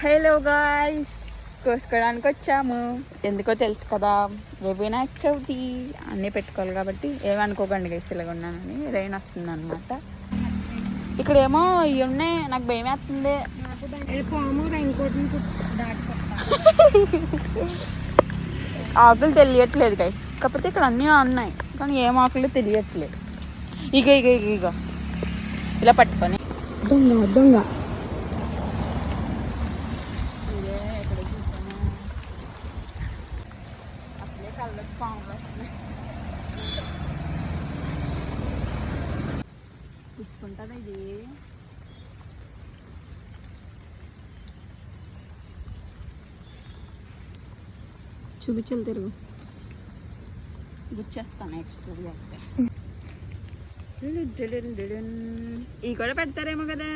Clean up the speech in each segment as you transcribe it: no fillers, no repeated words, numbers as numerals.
Hello guys, కోసుకోవడానికి వచ్చాము. ఎందుకో తెలుసు కదా, రేపు వినాయక చవితి అన్నీ పెట్టుకోవాలి కాబట్టి ఏమనుకోకండి గైస్, ఇలాగ ఉన్నానని. రెయిన్ వస్తుంది అనమాట. ఇక్కడేమో ఇవి ఉన్నాయి, నాకు భయం వేస్తుంది. ఆకులు తెలియట్లేదు గైస్, కాకపోతే ఇక్కడ అన్నీ ఉన్నాయి కానీ ఏం ఆకులు తెలియట్లేదు. ఇక ఇక ఇక ఇక ఇలా పట్టుకొని దొంగ దొంగ అసలే కళ్ళకి పాము పుచ్చుకుంటుందా ఇది? చూపించాలి తిరుగు, గుచ్చేస్తాను నెక్స్ట్ అయితే. ఇవి కూడా పెడతారేమో కదా.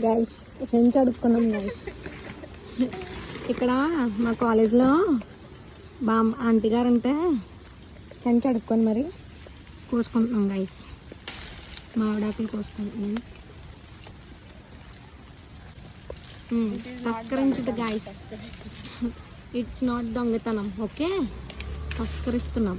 గైస్ సెంచ్ అడుక్కున్నాం గైస్. ఇక్కడ మా కాలేజ్లో ఆంటీ గారు అంటే సెంచ్ అడుక్కొని మరి కోసుకుంటున్నాం గైస్. మామిడాకులు కోసుకుంటున్నాం. తస్కరించదు గైస్, ఇట్స్ నాట్ దొంగతనం. ఓకే, తస్కరిస్తున్నాం.